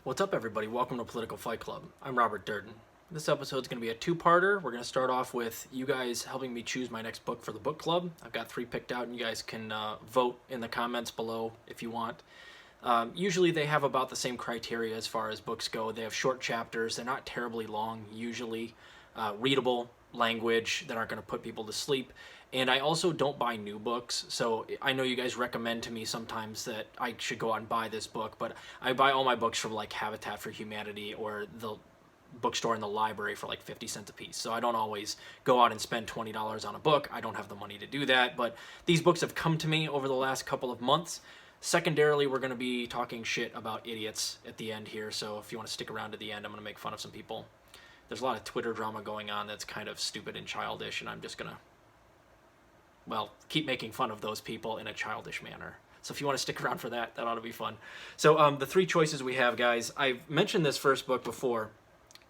What's up, everybody? Welcome to Political Fight Club. I'm Robert Durden. This episode's going to be a two-parter. We're going to start off with you guys helping me choose my next book for the book club. I've got 3 picked out, and you guys can vote in the comments below if you want. Usually they have about the same criteria as far as books go. They have short chapters. They're not terribly long, usually. Readable language that aren't going to put people to sleep. And I also don't buy new books, so I know you guys recommend to me sometimes that I should go out and buy this book, but I buy all my books from like Habitat for Humanity or the bookstore in the library for like 50 cents a piece. So I don't always go out and spend $20 on a book. I don't have the money to do that, but these books have come to me over the last couple of months. Secondarily, we're going to be talking shit about idiots at the end here, so if you want to stick around to the end, I'm going to make fun of some people. There's a lot of Twitter drama going on that's kind of stupid and childish, and I'm just going to, well, keep making fun of those people in a childish manner. So if you want to stick around for that, that ought to be fun. So the 3 choices we have, guys, I've mentioned this first book before.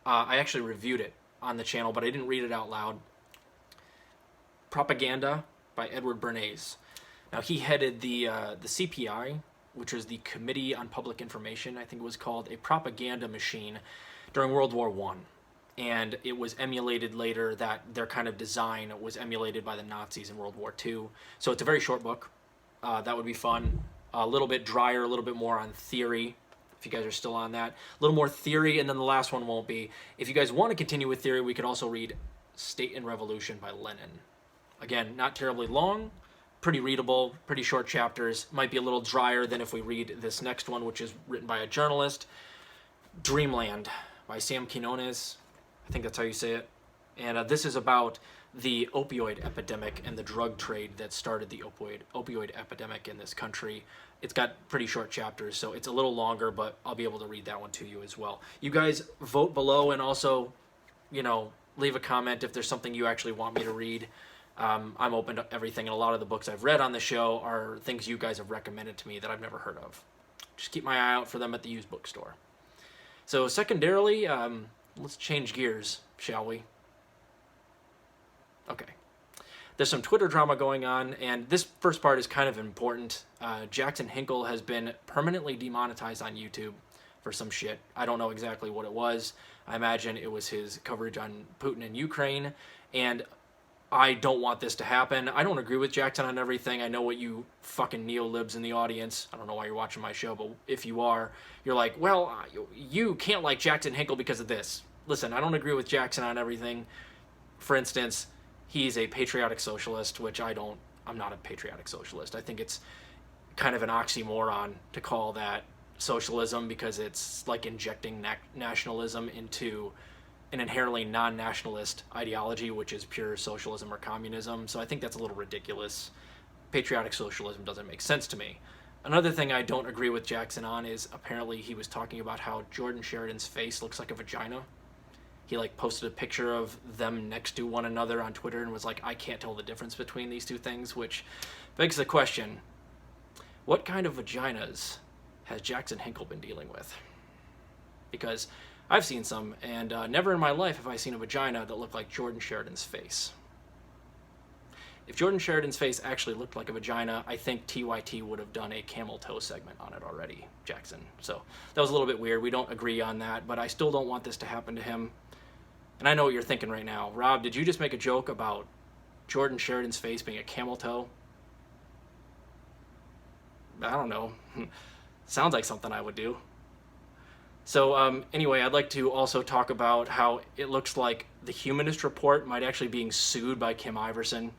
I actually reviewed it on the channel, but I didn't read it out loud. Propaganda by Edward Bernays. Now, he headed the CPI, which was the Committee on Public Information, I think it was called, a propaganda machine during World War I. And it was emulated later, that their kind of design was emulated by the Nazis in World War II. So it's a very short book. That would be fun. A little bit drier, a little bit more on theory, if you guys are still on that. A little more theory, and then the last one won't be. If you guys want to continue with theory, we could also read State and Revolution by Lenin. Again, not terribly long, pretty readable, pretty short chapters. Might be a little drier than if we read this next one, which is written by a journalist. Dreamland by Sam Quinones. I think that's how you say it. And this is about the opioid epidemic and the drug trade that started the opioid epidemic in this country. It's got pretty short chapters, so it's a little longer, but I'll be able to read that one to you as well. You guys vote below, and also, you know, leave a comment if there's something you actually want me to read. I'm open to everything, and a lot of the books I've read on the show are things you guys have recommended to me that I've never heard of. Just keep my eye out for them at the used bookstore. So secondarily, let's change gears, shall we? Okay. There's some Twitter drama going on, and this first part is kind of important. Jackson Hinkle has been permanently demonetized on YouTube for some shit. I don't know exactly what it was. I imagine it was his coverage on Putin and Ukraine, and I don't want this to happen. I don't agree with Jackson on everything. I know what you fucking neo-libs in the audience, I don't know why you're watching my show, but if you are, you're like, well, you can't like Jackson Hinkle because of this. Listen, I don't agree with Jackson on everything. For instance, he's a patriotic socialist, which I'm not a patriotic socialist. I think it's kind of an oxymoron to call that socialism, because it's like injecting nationalism into an inherently non-nationalist ideology, which is pure socialism or communism. So I think that's a little ridiculous. Patriotic socialism doesn't make sense to me. Another thing I don't agree with Jackson on is apparently he was talking about how Jordan Sheridan's face looks like a vagina. He like posted a picture of them next to one another on Twitter and was like, I can't tell the difference between these two things, which begs the question, what kind of vaginas has Jackson Hinkle been dealing with? Because I've seen some, and never in my life have I seen a vagina that looked like Jordan Sheridan's face. If Jordan Sheridan's face actually looked like a vagina, I think TYT would have done a camel toe segment on it already, Jackson. So that was a little bit weird. We don't agree on that, but I still don't want this to happen to him. And I know what you're thinking right now. Rob, did you just make a joke about Jordan Sheridan's face being a camel toe? I don't know. Sounds like something I would do. So anyway, I'd like to also talk about how it looks like the Humanist Report might actually be being sued by Kim Iverson.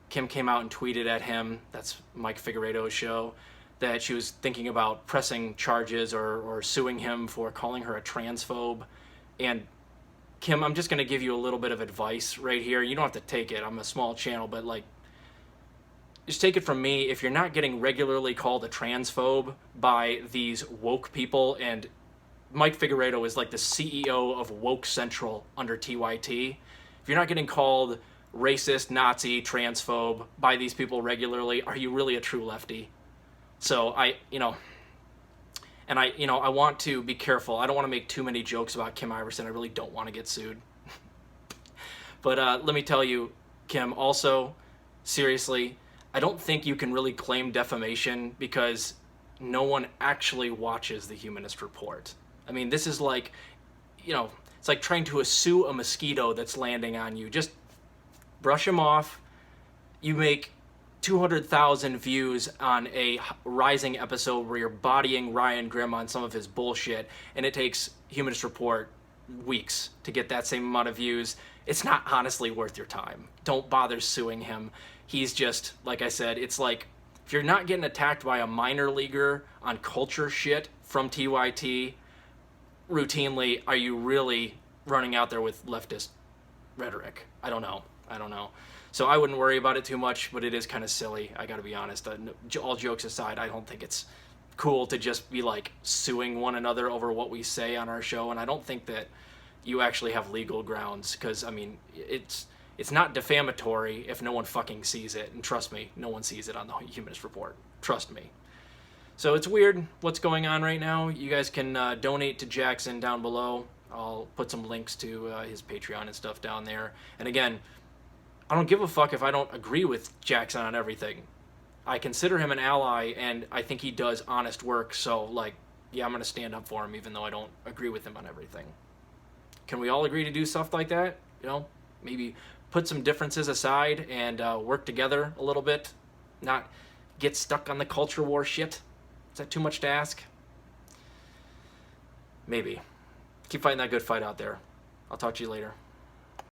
Kim came out and tweeted at him, that's Mike Figueredo's show, that she was thinking about pressing charges or suing him for calling her a transphobe. And Kim, I'm just going to give you a little bit of advice right here. You don't have to take it. I'm a small channel, but like, just take it from me. If you're not getting regularly called a transphobe by these woke people, and Mike Figueredo is like the CEO of Woke Central under TYT, if you're not getting called racist, Nazi, transphobe by these people regularly, are you really a true lefty? So I want to be careful. I don't want to make too many jokes about Kim Iverson. I really don't want to get sued. But let me tell you, Kim, also, seriously, I don't think you can really claim defamation because no one actually watches the Humanist Report. I mean, this is like, it's like trying to sue a mosquito that's landing on you. Just brush him off. You make 200,000 views on a Rising episode where you're bodying Ryan Grimm on some of his bullshit, and it takes Humanist Report weeks to get that same amount of views. It's not honestly worth your time. Don't bother suing him. He's just, like I said, it's like, if you're not getting attacked by a minor leaguer on culture shit from TYT routinely, are you really running out there with leftist rhetoric? I don't know. So I wouldn't worry about it too much, but it is kind of silly. I gotta be honest. All jokes aside, I don't think it's cool to just be like suing one another over what we say on our show, and I don't think that you actually have legal grounds, because I mean, it's not defamatory if no one fucking sees it, and trust me, no one sees it on the Humanist Report. Trust me. So it's weird what's going on right now. You guys can donate to Jackson down below. I'll put some links to his Patreon and stuff down there. And again, I don't give a fuck if I don't agree with Jackson on everything. I consider him an ally, and I think he does honest work, so, like, yeah, I'm going to stand up for him even though I don't agree with him on everything. Can we all agree to do stuff like that? Maybe put some differences aside and work together a little bit? Not get stuck on the culture war shit? Is that too much to ask? Maybe. Keep fighting that good fight out there. I'll talk to you later.